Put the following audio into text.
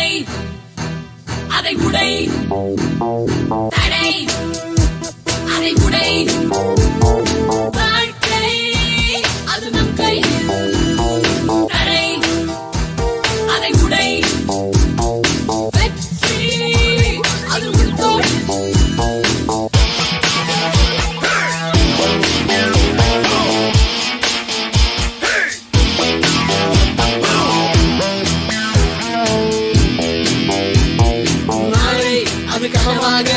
தடை அதை உடை தடை அதை உடை வாழ்க்கை அது நம் கையில் தடை அதை உடை வெற்றி அது உன் தோளில் கனவாக